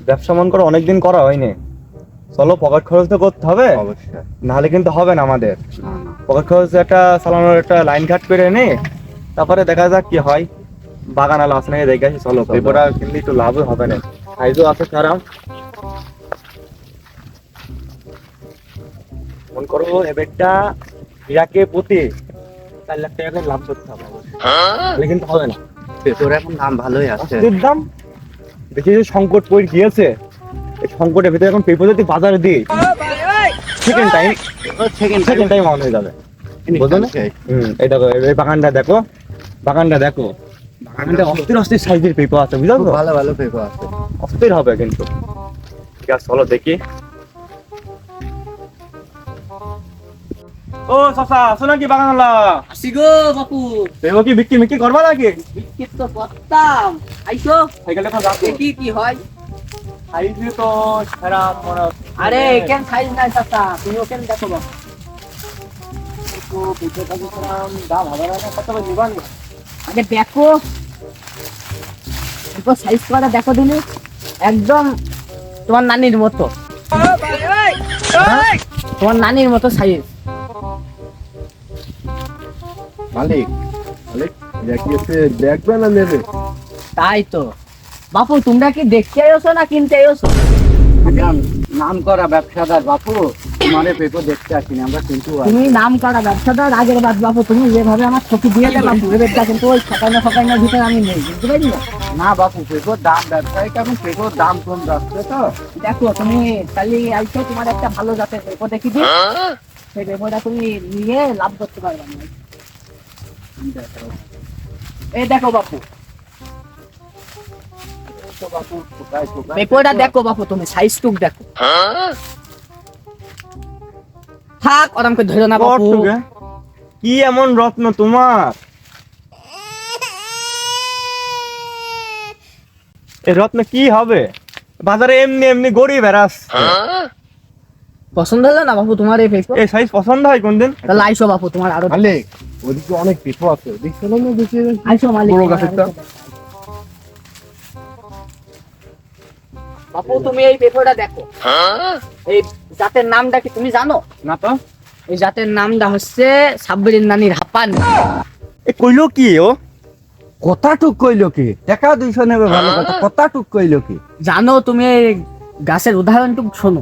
ব্যবসা মন করে অনেকদিন করা হয়নি, চলো পকেট খরচ তো করতে হবে, অবশ্যই। নাহলে কিন্তু হবে না আমাদের। না না পকেট খরচ একটা চালানোর একটা লাইন কাট করে নে, তারপরে দেখা যাক কি হয়। বাগান আলো আছে নাকি দেখে আসি, চলো চলো। পেপারটা কিনলে একটু লাভও হবে না, সাইজও আছে খারাপ। মন করো এবারটা ইয়াকে প্রতি 4 লাখ টাকা করে লাভ করতে হবে, তাহলে কিন্তু হবে না। পেপার এখন দাম ভালোই আছে। অস্থির দাম, দেখি যে সংকট পড়ে গিয়েছে, এই সংকটের ভিতরে এখন পেপার যদি বাজারে দিই second time second time on হয়ে যাবে, বুঝলো না? এই দেখো এই বাগানটা দেখো, বাগানটা দেখো, বাগানটা অস্থির অস্থির সাইজের পেপার আছে, বুঝলো তো? ভালো ভালো পেপার আছে। অস্থির হবে কিন্তু। ঠিক আছে চলো দেখি। ও চাচা আসো নাকি বাগান আলা? আসি গো বাপু, পেপার কি বিক্রি মিক্রি করবা নাকি? বিস্কিট তো করতাম। আইসো সাইকেলটা এখন রাখো, দেখি কি হয়। সাইজে তো সেরা মনে হচ্ছে। আরে কেন সাইজ নাই চাচা, তুমি ওখানে দেখো বাপু। একটু পিঠে কাজুরাম দাম হবে না, কত করে নিবান? আগে দেখো, এরপর সাইজ করা দেখো তুমি, একদম তোমার নানির মতো, তোমার নানির মতো সাইজ। মালিক মালিক দেখিয়েছে, দেখবে না নেবে? তাই তো বাপু, তোমরা কি দেখতে এসো না কিনতে এসো? নাম করা ব্যবসাদার বাপু, মানে পেপার দেখতে আসিনি আমরা, কিন্তু তুমি নাম করা ব্যবসাদার আগের বাদ বাপু, তুমি যেভাবে আমার ঠকি দিয়ে দেবে বাপু, এবারটা কিন্তু ওই সকাইনার ভিতরে আমি নেই, বুঝতে পারলি? না বাপু, পেপার দাম ব্যবসায়ী কেমন, পেপার দাম কম যাচ্ছে তো। দেখো তুমি কালি আইছো, তোমার একটা ভালো জাতের পেপো দেখি দিই, সেই পেপোটা তুমি নিয়ে লাভ করতে পারবে না। এই দেখো বাপু, পেপোটা দেখো বাপু, তুমি সাইজ টুক দেখো। থাক ওরমকে ধরে না বাপু। কটুকে? কি এমন রত্ন তোমার, এই রত্ন কি হবে? বাজারে এমনি এমনি গরিব এরাস, পছন্দ হলো না বাপু তোমার এই পেপো? এই সাইজ পছন্দ হয় কোনদিন? তাহলে আইসো বাপু, তোমার আরো মালিক ওদিকে অনেক পেপার আছে, দেখছো না দেখি আইসো মালিক। বড় গাছেরটা। বাপু তুমি এই পেপোটা দেখো, এই জাতের নামটা কি তুমি জানো? না তো। এই জাতের নামটা হচ্ছে সাব্বিরের নানির হাপান। এ কইলো কি ও? কথা টুক কইলো কি, টাকা 200 নেবে ভালো কথা, কথা টুক কইলো কি? জানো তুমি এই গাছের উদাহরণটুকু শোনো।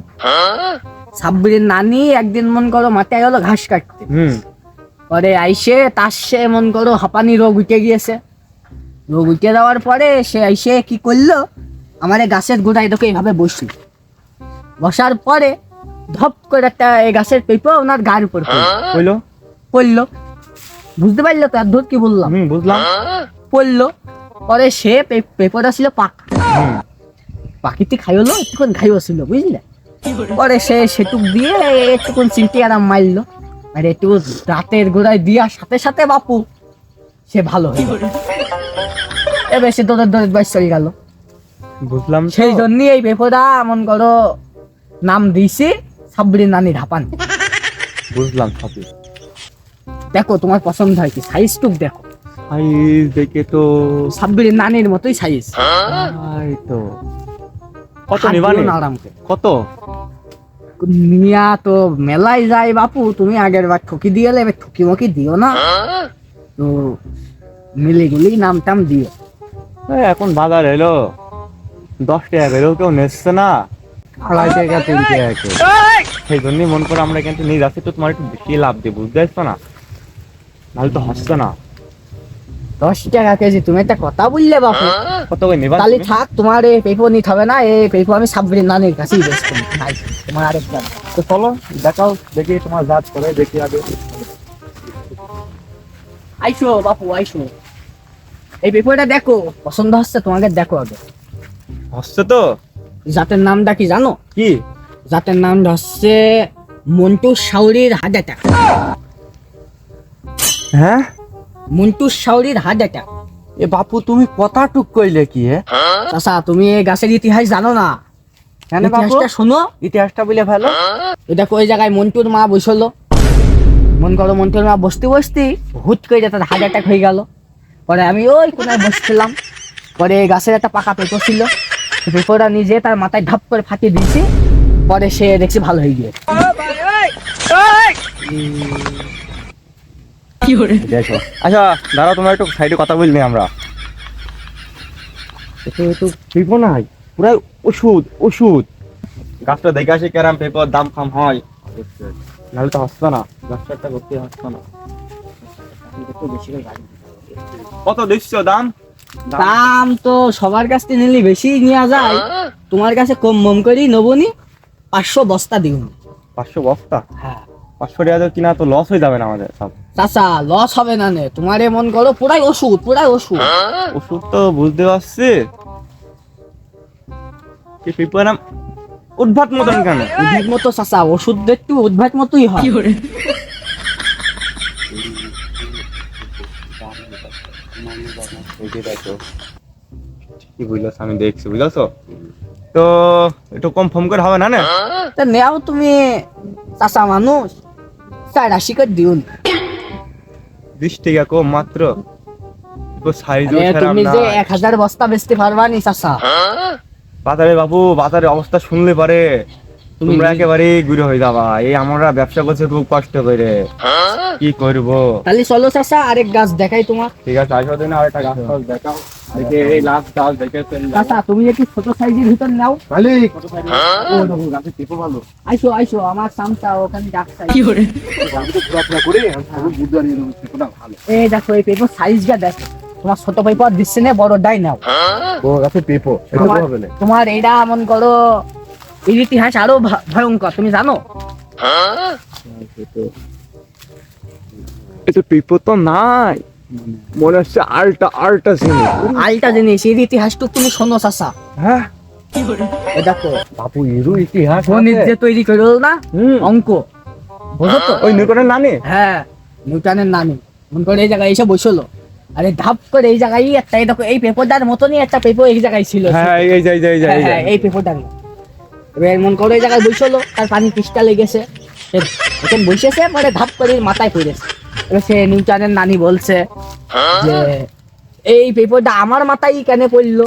সাব্বিরের নানি একদিন মন করো মাথায় গেলো ঘাস কাটতে, পরে আইসে তার সে মন করো হাঁপানি রোগ উঠে গিয়েছে। রোগ উঠে যাওয়ার পরে সে আইসে কি করলো, আমার এই গাছের গোড়ায় দেখো এইভাবে বসলো, বসার পরে ধপ করে একটা এই গাছের পেঁপে ওনার গায়ের উপর কইলো? পড়লো। বুঝতে পারলো তো অদ্ভুত কি বললাম? বুঝলাম। পড়লো, পরে সে পেঁপেটা ছিল পাকা, পাখিতে খাই হলো, একটুক্ষণ খাইও ছিল বুঝলে। পরে সে সেটুক দিয়ে একটুক্ষণ চিমটি আরাম মারলো, আর একটু রাতের গোড়ায় দিয়ার সাথে সাথে বাপু সে ভালো হয়ে গেল। এবার সে দৌড়ে দৌড়ে বাইশ চলে গেল। বুঝলাম তো। সেই জন্যই এই পেঁপেটা এমন করো নাম দিয়েছি সাব্বিরের নানির হাঁপান। বুঝলাম সবই। দেখো তোমার পছন্দ হয় কি, সাইজ টুক দেখো, সাইজ দেখে তো সাব্বিরের নানির মতোই সাইজ। এই তো। কত নিবানি? আরামকে কত? নিয়া তো মেলায় যায় বাপু, তুমি আগের বার ঠকি দিয়ে এলে, এবার ঠকি মকি দিও না তো, মিলিগুলি নাম টাম দিও। এই এখন বাজার এলো 10 টাকা বেরো, কেউ নেচ্ছে না, 2.5 টাকা 3 টাকা। সেই জন্যই মন করে আমরা কিন্তু নিয়ে যাচ্ছি, তো তোমার একটু বেশি লাভ দিয়ে, বুঝতে পারছো না? নাহলে তো হচ্ছে না। 10 টাকা কেজি, তুমি একটা কথা বললে বাপু। কত করে নিবা তাহলে তুমি? থাক, তোমার এই পেঁপো নিতে হবে না, এই পেঁপো আমি সাব্বিরের নানির কাছেই বেচবো। নাই, তোমার আরেকটা তো চলো দেখাও, দেখি তোমার জাত করে, দেখি আগে। আইসো বাপু আইসো, এই পেঁপোটা দেখো, পছন্দ হচ্ছে তোমাকে, দেখো আগে। হচ্ছে তো? জাতের নামটা কি জানো? কি? জাতের নামটা হচ্ছে মন্টু শাওরির হার্ট অ্যাটাক। হ্যাঁ? মন্টু শাওরির হার্ট অ্যাটাক। এ বাপু তুমি কথা টুক কইলে কি? চাচা তুমি এই গাছের ইতিহাস জানো না? কেন বাপু? ইতিহাসটা শোনো। ইতিহাসটা বলে ভালো। এটা ওই জায়গায় মন্টুর মা বসলো, মন করো মন্টুর মা বসতে বসতে হুট করে তার হার্ট অ্যাটাক হয়ে গেল। পরে আমি ওই কোনায় বসছিলাম, পরে গাছের একটা পাকা পেঁপো ছিল, পেঁপোটা নিজে তার মাথায় ধাপ করে ফাটিয়ে দিয়েছি, পরে সে দেখছি ভালো হয়ে গিয়েছে। দেখো আচ্ছা দাঁড়াও, তোমার একটু সাইডে কথা বললি আমরা। একটু পেঁপো নাই, পুরো ওষুধ ওষুধ। গাছটা দেখে আসি কেরাম পেঁপোর দাম খাম হয়, নাহলে তো হচ্ছে না, ব্যবসাটা করতে হচ্ছে না। কত দিচ্ছ দাম? দাম তো সবার কাছ থেকে নিলে বেশি নেওয়া যায়, তোমার কাছে কম মম করেই নেবনি, 500 বস্তা দিও। 500 বস্তা? হ্যাঁ 500 টাকা কিনা তো লস হয়ে যাবে না আমাদের সব। চাচা লস হবে না নে, তোমার মন করো পুরাই ওষুধ, পুরাই ওষুধ। ওষুধ তো বুঝতে পারছি, কি পেঁপোর নাম উদ্ভাত মতন কেন? উদ্ভিদ মতো চাচা, ওষুধ একটু উদ্ভিদ মতোই হয়। কি বুঝলাস, আমি দেখছি বুঝলাছো তো, একটু কম ফম করে হবে না না? তা নেও তুমি, চাচা মানুষ 84 করে দিও না। 20 টাকা কম মাত্র, সাইজও আরে খারাপ তুমি না। যে 1000 বস্তা বেচতে পারবা নি চাচা। বাজারে বাবু, বাজারের অবস্থা শুনলে পারে তোমরা একেবারে ঘুরে হয়ে যাবা। এই আমরা ব্যবসা করছি খুব কষ্ট করে, কি করবো। তাহলে চলো চাচা আরেক গাছ দেখাই তোমার। ঠিক আছে, আসো দিন আরেকটা গাছ টাছ দেখাও। এই লাস্ট গাছ দেখেছেন? চাচা তুমি একটু ছোট সাইজের ভিতর নাও। মালিক ও দেখো গাছে পেঁপো ভালো। আইসো আইসো, আমার সামটা ওখানে ডাকছে। আমি তো ঘোরাফেরা করে আমি বুঝতে পারি পেঁপোটা ভালো। এই দেখো এই পেঁপো সাইজটা দেখো, তোমার ছোট পেঁপো আর দিচ্ছে না, বড়টাই নাও। ও গাছে পেঁপো, এটা তো হবে না। তোমার এইটা মন করো এর ইতিহাস আরো ভয়ঙ্কর, তুমি জানো? এটা পেঁপো তো নাই, মনে হচ্ছে আলটা আলটা জিনিস। আলটা জিনিস, এর ইতিহাসটুকু তুমি শোনো চাচা। হ্যাঁ এই দেখো বাপু, এরও ইতিহাস গণিত যে তৈরি করলো না, অঙ্ক, বুঝো তো? ওই নিউটনের নানি। হ্যাঁ নিউটনের নানি মন করে এই জায়গায় এসে বসলো, আরে ধাপ করে এই জায়গায় একটা, এই দেখো এই পেপারটার মতনই একটা পেপার এই জায়গায় ছিল। হ্যাঁ এই যাই যাই যাই হ্যাঁ, এই পেপারটার এবার মন করে এই জায়গায় বসলো, তার পানি পিসটা লেগেছে, সে এখন বসেছে, পরে ধাপ করে মাথায় পড়েছে। এবার সে নিউটনের নানি বলছে যে এই পেপারটা আমার মাথায় কেন পড়লো?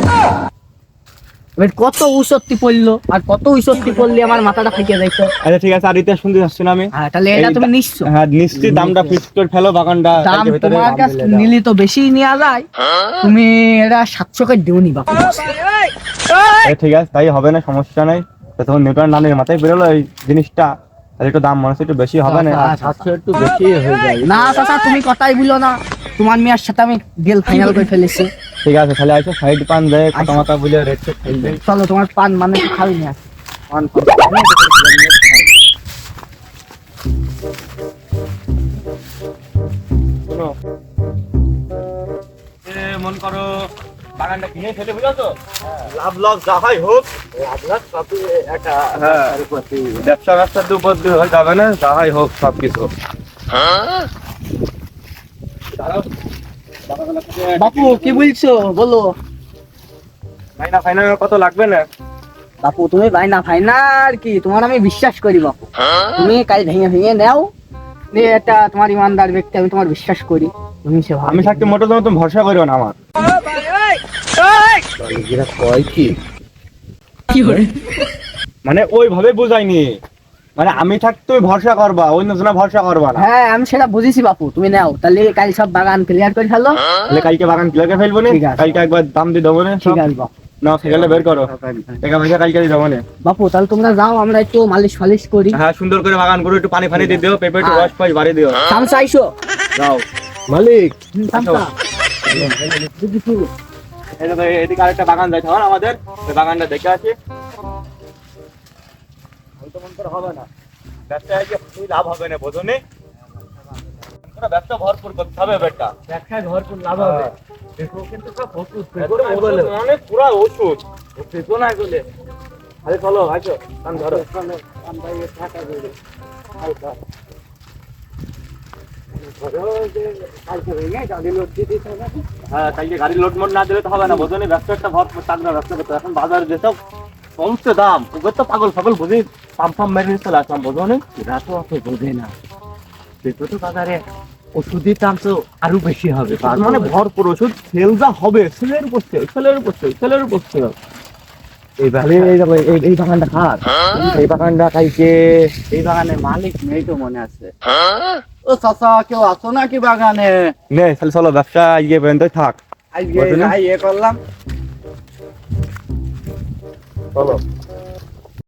এবার কত উসত্তি পড়লো, আর কত উসত্তি পড়লে আমার মাথাটা ফেটে যাইতো। আচ্ছা ঠিক আছে, আর ইতিহাস শুনতে যাচ্ছি না আমি। হ্যাঁ তাহলে এটা তুমি নিশ্চয় হ্যাঁ নিশ্চিত দামটা ফিক্স করে ফেলো, বাগানটা দাম কালকে ভিতরে তোমার দাম কাছে বলে দাও। নিলে তো বেশি নেওয়া যায়, তুমি এটা 700 করে দিওনি বাপু। ঠিক আছে, তাই হবে না, সমস্যা নাই। তো তখন নিউটন নানির মাথায় বেরোলো এই জিনিসটা, তাহলে একটু দাম মনে হচ্ছে একটু বেশি হবে না? 700 একটু বেশি হয়ে যায়। না চাচা তুমি কথাই বলো না, তোমার মেয়ের সাথে আমি ডিল ফাইনাল করে ফেলেছি। ঠিক আছে, তাহলে আইসো সাইড পান দেয় কথা মাথা বলে রেট সেট খাইবে। চলো তোমার পান মানে একটু খাবি না। শোনো, মন করো বাগানটা কিনে ফেলে, বুঝলো তো? লাভ লস যা হয় হোক, ব্যবসা ব্যবসার উপর দিয়ে হয়ে যাবে না, যা হয় হোক সবকিছু। বাপু কি বলছো বলো? ফাইনা ফাইনা কত লাগবে না? বাপু তুমি বাইনা ফাইনার কি, তোমার আমি বিশ্বাস করি বাপু, তুমি কাল ভেঙে ভেঙে নাও, নিয়ে একটা তোমার ইমানদার ব্যক্তি, আমি তোমার বিশ্বাস করি, তুমি সে আমি থাকতে মোটর জন্য তুমি ভরসা করিও না আমার। কয় কি মানে ওইভাবে বুঝাইনি, মানে আমি থাকতে তুমি ভরসা করবা, অন্য জনা ভরসা করবা না। হ্যাঁ আমি সেটা বুঝেছি বাপু, তুমি নাও তাহলে কাল সব বাগান ক্লিয়ার করে ফেলো। তাহলে কালকে বাগান ক্লিয়ার করে ফেলবো না, ঠিক আছে। কালকে একবার দাম দিয়ে দেবো না। ঠিক আছে বাপু। না সেখানে বের করো, টাকা পয়সা কালকে দিয়ে দেবো না। বাপু তাহলে তোমরা যাও, আমরা একটু মালিশ ফালিশ করি। হ্যাঁ সুন্দর করে বাগান করে একটু পানি ফানি দিয়ে দিও, পেঁপে একটু ওয়াশ পাশ বাড়ি দিও। সামসা আইসো। যাও মালিক। সামসা এদিকে আরেকটা বাগান যাইতে হবে আমাদের, ওই বাগানটা দেখে আসি। মন করে হবে না, ব্যবসায় গিয়ে লাভ হবে না, বোঝো নি? ব্যবসা ভরপুর করতে হবে বেটা, ব্যবসায় ভরপুর লাভ হবে। দেখো কিন্তু সব ওষুধ মানে পুরা ওষুধ। পেপো না গেলে আরে চলো আসো, কান ধরো। হ্যাঁ কালকে গাড়ি লোড মোড না দিলে তো হবে না, বোঝো নি? ব্যবসাটা ভরপুর থাকবে, ব্যবসা করতে। এখন বাজারে যেসব কমছে দাম, ওগুলো তো পাগল সকল বুঝি পাম্প পাম্প মেরে চলে আসলাম, বোঝো নি? এরা তো অত বোঝে না। পেপো তো বাজারে ওষুধের দাম তো আরো বেশি হবে, মানে ভরপুর ওষুধ, সেল যা হবে, সেলের উপর সেল, সেলের উপর সেল, সেলের উপর সেল। এই তাহলে এই দেখো, এই বাগানটা কার? এই বাগানটা কাইকে? এই বাগানের মালিক নেই তো মনে আছে। ও চাচা, কেউ আছো নাকি বাগানে? নে তাহলে চলো, ব্যবসা ইয়ে পর্যন্ত থাক। আজকে বুঝলে? যাই, করলাম। চলো।